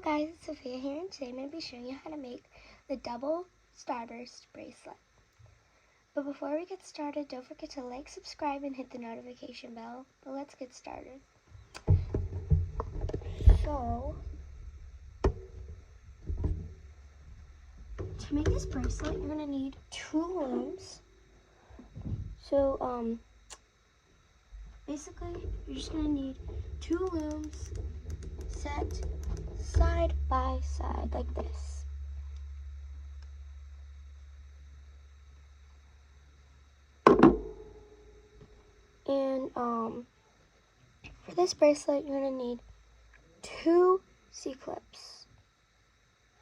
guys, it's Sophia here, and today I'm going to be showing you how to make the double starburst bracelet. But before we get started, don't forget to like, subscribe, and hit the notification bell. But let's get started. So, to make this bracelet, you're going to need 2 looms. So, basically, you're just going to need 2 looms set side by side like this. And for this bracelet, you're going to need 2 C-clips.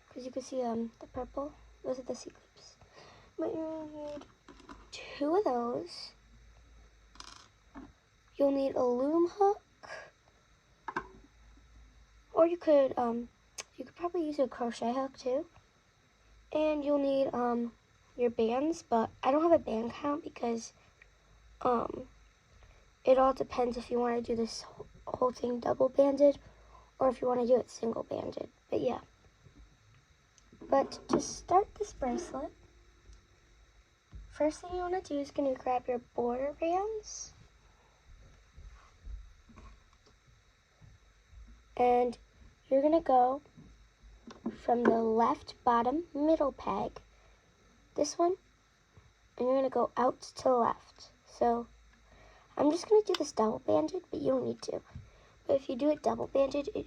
Because you can see the purple, those are the C-clips. But you're going to need 2 of those. You'll need a loom hook. Or you could probably use a crochet hook too. And you'll need your bands, but I don't have a band count because it all depends if you want to do this whole thing double banded or if you want to do it single banded. But yeah. But to start this bracelet, first thing you want to do is going to grab your border bands. And you're going to go from the left bottom middle peg, this one, and you're going to go out to the left. So I'm just going to do this double banded, but you don't need to. But if you do it double banded, it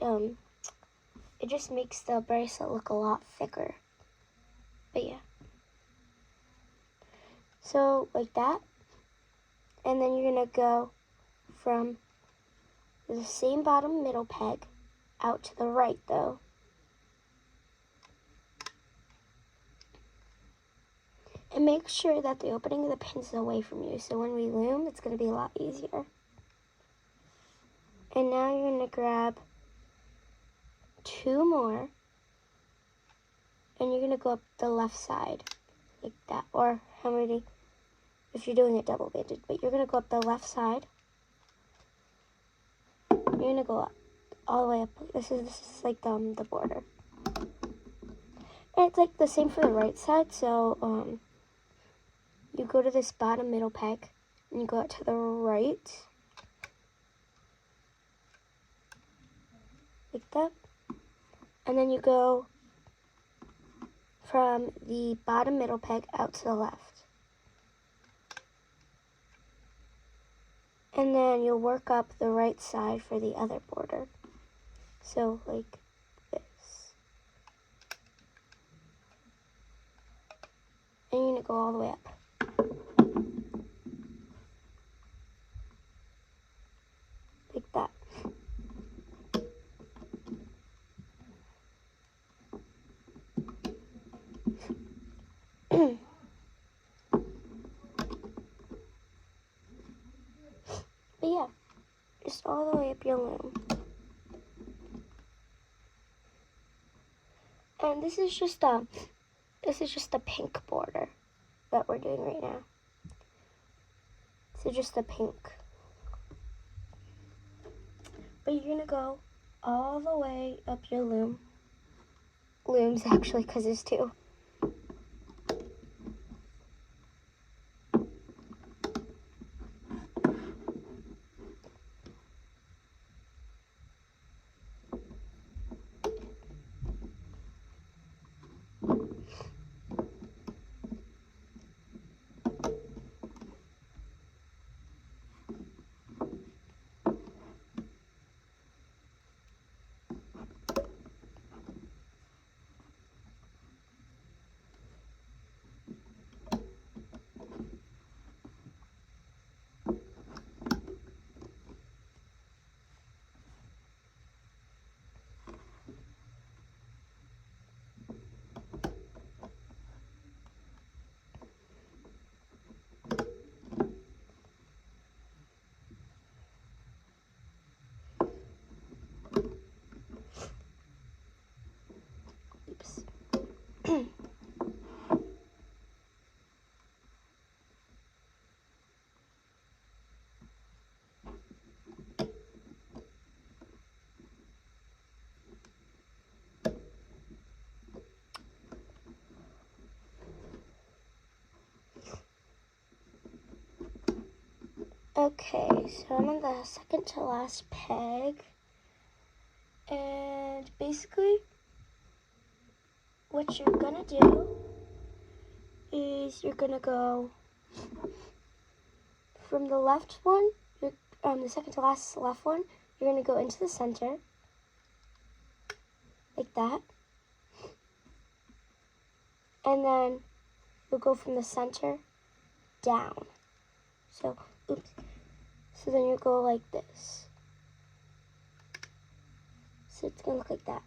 just makes the bracelet look a lot thicker. But yeah. So like that. And then you're going to go from the same bottom middle peg out to the right though. And make sure that the opening of the pins is away from you, so when we loom, it's going to be a lot easier. And now you're going to grab 2 more, and you're going to go up the left side, like that, or how many, if you're doing it double banded, but you're going to go up the left side. You're going to go up, all the way up. This is like the border. And it's like the same for the right side, so you go to this bottom middle peg, and you go out to the right, like that, and then you go from the bottom middle peg out to the left. And then you'll work up the right side for the other border. So, like this. And you're going to go all the way up. Like that. But yeah, just all the way up your loom. And this is just the pink border that we're doing right now. So just the pink. But you're going to go all the way up your loom. Looms, actually, because there's 2. Okay, so I'm on the second to last peg. And basically, what you're gonna do is you're gonna go from the left one, the second to last left one, you're gonna go into the center, like that. And then you'll go from the center down. So, oops. So then you go like this. So it's gonna look like that.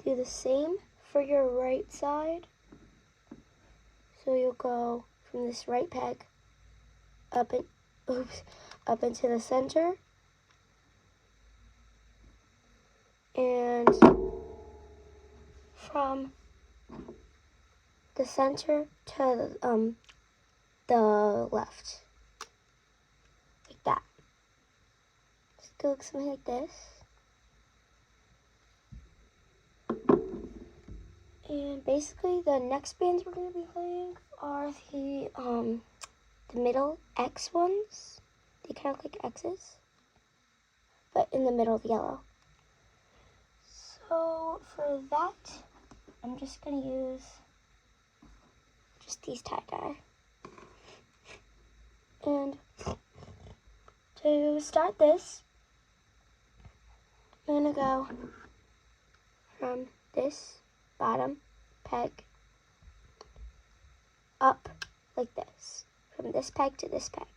Do the same for your right side. So you'll go from this right peg up into the center. And from the center to the left. Like that. It's gonna look something like this. And basically the next bands we're gonna be playing are the middle X ones. They kind of look like X's, but in the middle of yellow. So for that, I'm just gonna use just these tie-dye. And to start this, I'm gonna go from this bottom peg up like this, from this peg to this peg.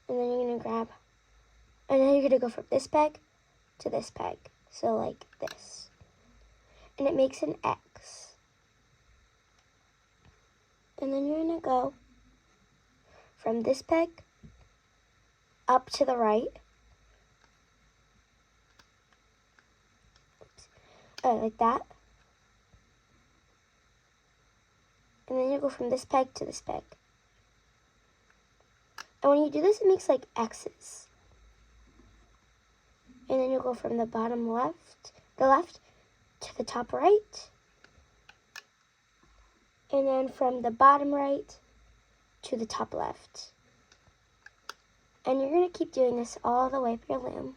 And then you're gonna go from this peg to this peg. So like this. And it makes an X. And then you're gonna go from this peg up to the right. Like that. And then you go from this peg to this peg. And when you do this, it makes like X's. And then you'll go from the bottom left to the top right. And then from the bottom right to the top left. And you're going to keep doing this all the way for your lamb.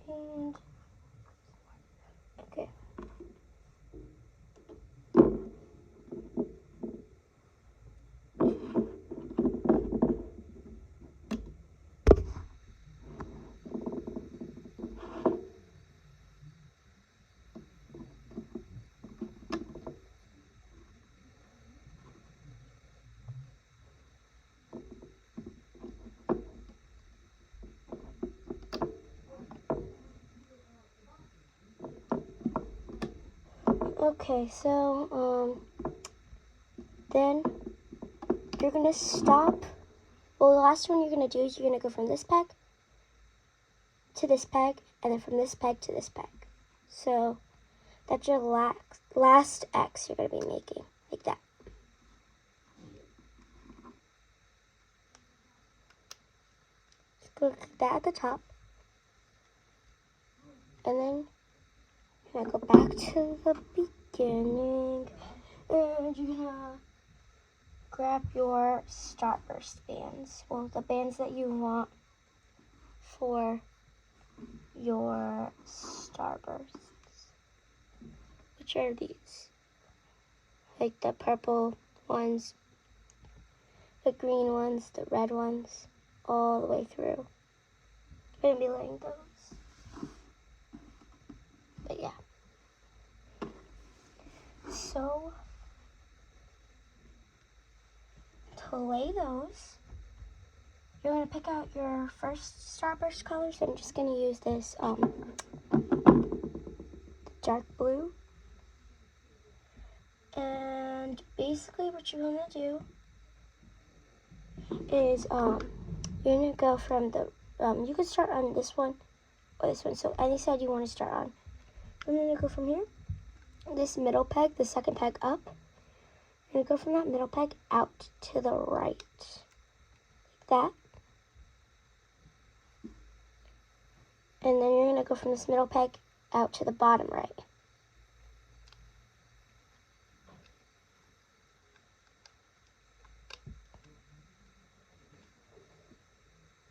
And okay. Okay, so then you're gonna stop. Well, the last one you're gonna do is you're gonna go from this peg to this peg, and then from this peg to this peg. So that's your last X you're gonna be making, like that. Just go like that at the top, and then you're gonna go back to the beginning, and you're gonna grab your starburst bands. Well, the bands that you want for your starbursts, which are these, like the purple ones, the green ones, the red ones, all the way through. I'm going to be laying those. But yeah. So, to lay those, you're going to pick out your first starburst colors. I'm just going to use this dark blue. And basically what you're going to do is you're going to go from the, you can start on this one or this one. So any side you want to start on. I'm going to go from here, this middle peg, the second peg up. You're going to go from that middle peg out to the right, like that. And then you're going to go from this middle peg out to the bottom right.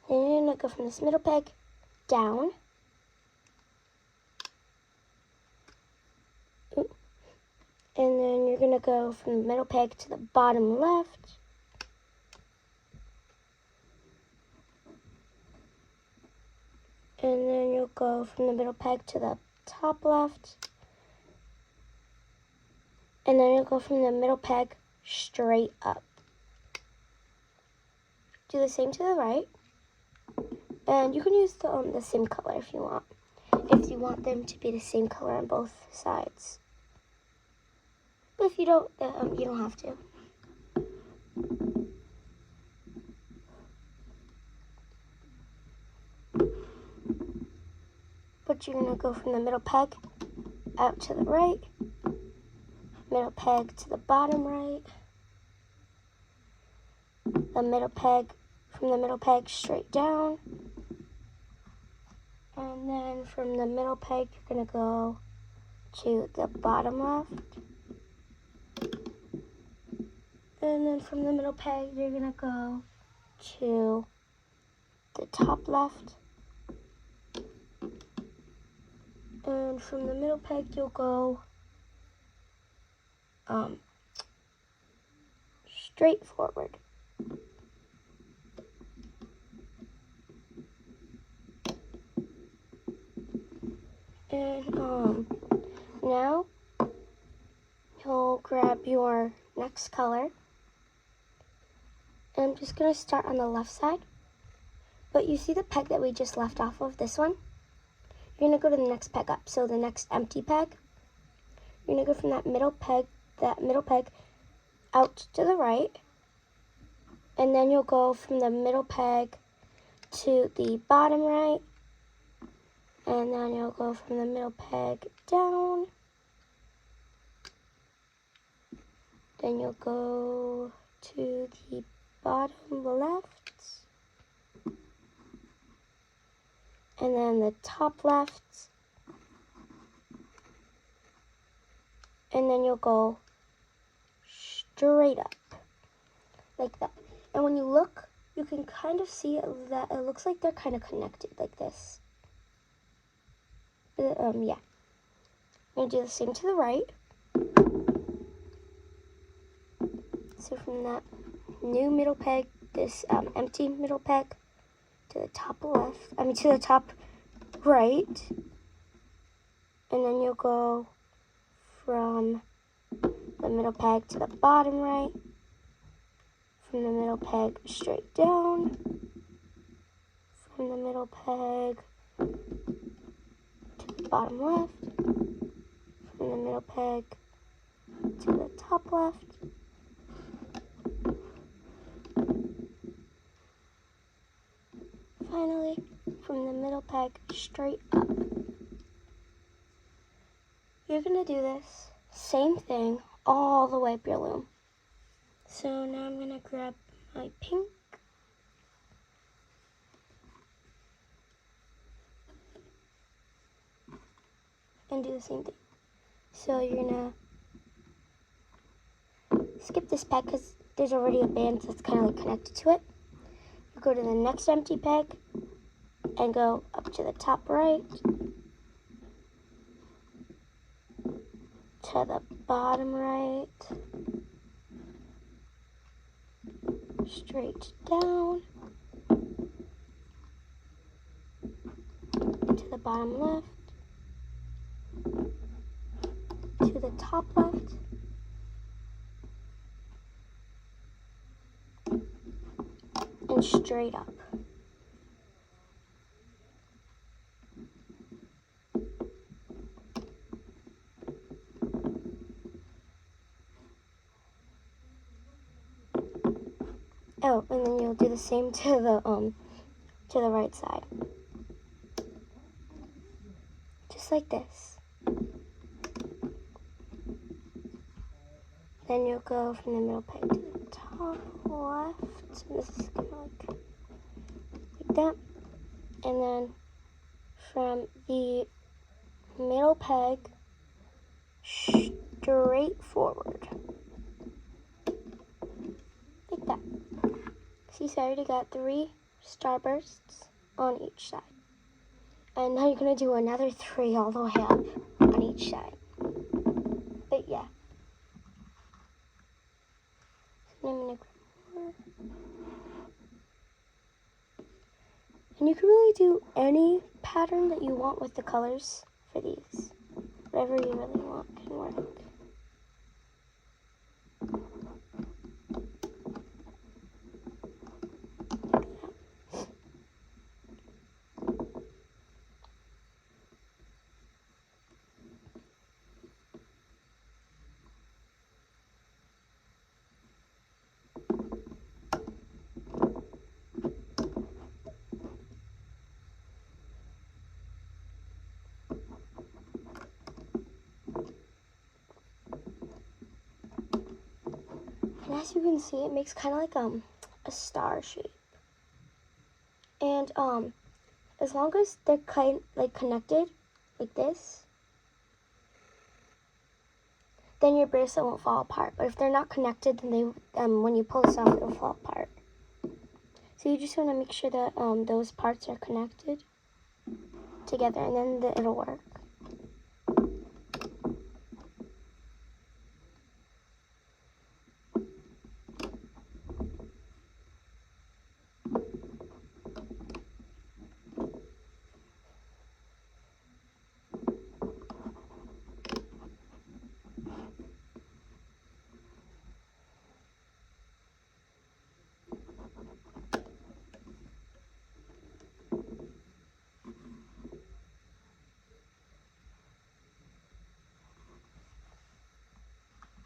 Then you're going to go from this middle peg down. And then you're going to go from the middle peg to the bottom left. And then you'll go from the middle peg to the top left. And then you'll go from the middle peg straight up. Do the same to the right. And you can use the same color if you want. If you want them to be the same color on both sides. But if you don't, you don't have to. But you're going to go from the middle peg out to the right, middle peg to the bottom right, the middle peg, from the middle peg straight down, and then from the middle peg you're going to go to the bottom left, and then from the middle peg you're going to go to the top left. And from the middle peg, you'll go straight forward. And now you'll grab your next color. And I'm just going to start on the left side. But you see the peg that we just left off of, this one? You're going to go to the next peg up, so the next empty peg. You're going to go from that middle peg out to the right. And then you'll go from the middle peg to the bottom right. And then you'll go from the middle peg down. Then you'll go to the bottom left. And then the top left, and then you'll go straight up, like that. And when you look, you can kind of see that it looks like they're kind of connected, like this. Yeah. I'm going to do the same to the right. So from that new middle peg, this empty middle peg, to the top left, to the top right, and then you'll go from the middle peg to the bottom right, from the middle peg straight down, from the middle peg to the bottom left, from the middle peg to the top left, finally, from the middle peg straight up. You're going to do this same thing all the way up your loom. So now I'm going to grab my pink. And do the same thing. So you're going to skip this peg because there's already a band that's kind of like connected to it. Go to the next empty peg, and go up to the top right, to the bottom right, straight down, to the bottom left, to the top left, and straight up. Oh, and then you'll do the same to the right side. Just like this. Then you'll go from the middle peg to the top left. And this is kind of like that. And then from the middle peg straight forward. Like that. See, so I already got 3 starbursts on each side. And now you're going to do another 3 all the way up on each side. But yeah. So I'm going to grab more. And you can really do any pattern that you want with the colors for these. Whatever you really want can work. And as you can see, it makes kind of like a star shape. And as long as they're like connected, like this, then your bracelet won't fall apart. But if they're not connected, then when you pull this off, it'll fall apart. So you just want to make sure that those parts are connected together, and then it'll work.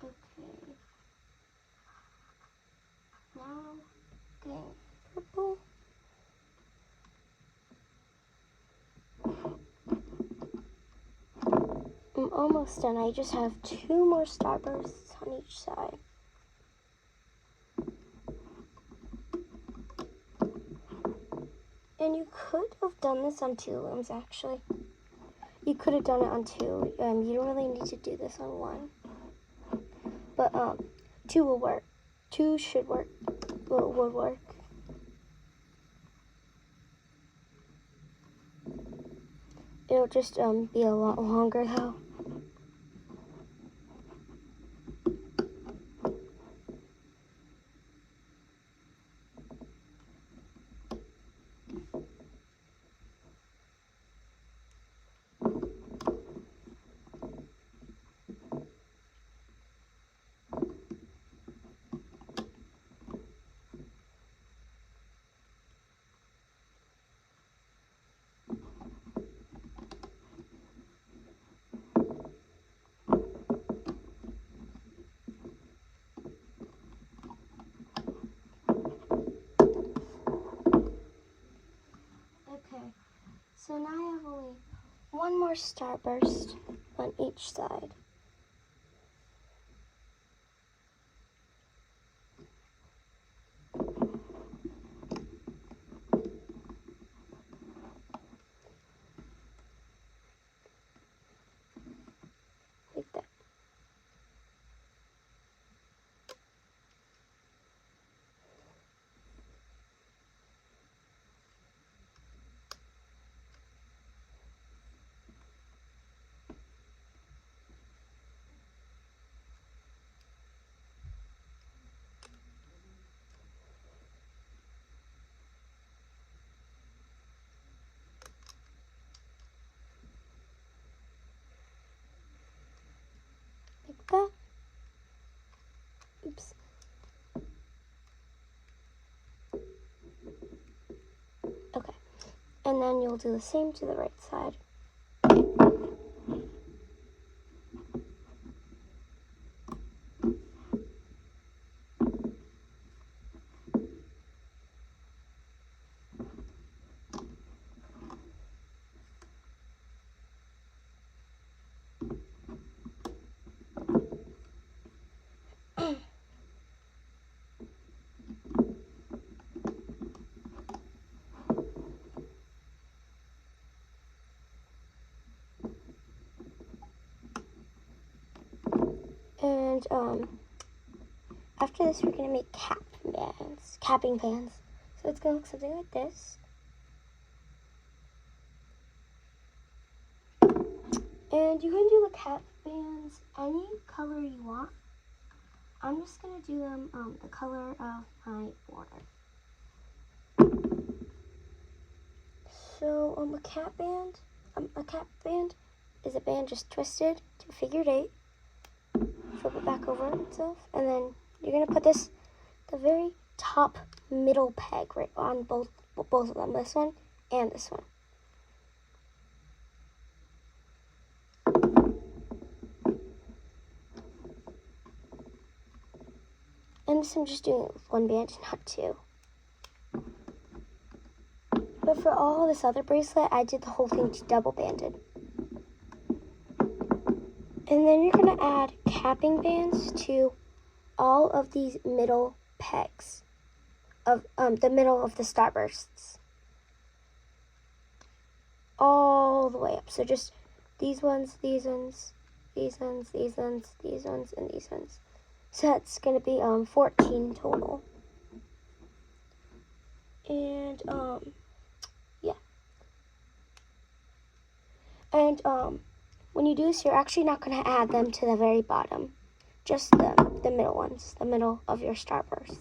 Okay. Now, getting purple. I'm almost done. I just have 2 more starbursts on each side. And you could have done this on 2 limbs, actually. You could have done it on 2. You don't really need to do this on 1. But 2 will work. 2 should work. Would work. It'll just be a lot longer though. Okay, so now I have only 1 more starburst on each side. Like that. like that. Oops. Okay, and then you'll do the same to the right side. And after this, we're gonna make capping bands. So it's gonna look something like this. And you can do the cap bands any color you want. I'm just gonna do them the color of my border. So a cap band is a band just twisted to figure 8. Flip it back over itself, and then you're gonna put this the very top middle peg right on both of them, this one and this one. And this I'm just doing it with one band, not 2. But for all this other bracelet, I did the whole thing double banded. And then you're going to add capping bands to all of these middle pegs of the middle of the starbursts. All the way up. So just these ones, these ones, these ones, these ones, these ones, and these ones. So that's going to be 14 total. And yeah. And when you do this, you're actually not going to add them to the very bottom. Just the middle ones, the middle of your starbursts.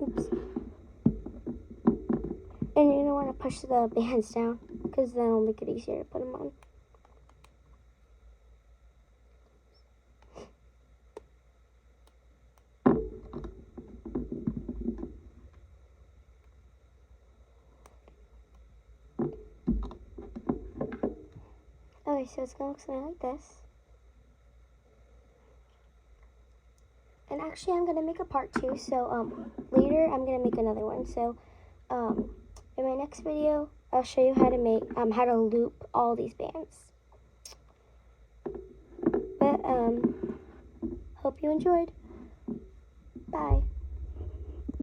Oops. And you're going to want to push the bands down, because then it'll make it easier to put them on. Okay, so it's going to look something like this. And actually, I'm going to make a part 2, so later I'm going to make another one. So in my next video, I'll show you how to make how to loop all these bands. But hope you enjoyed. Bye.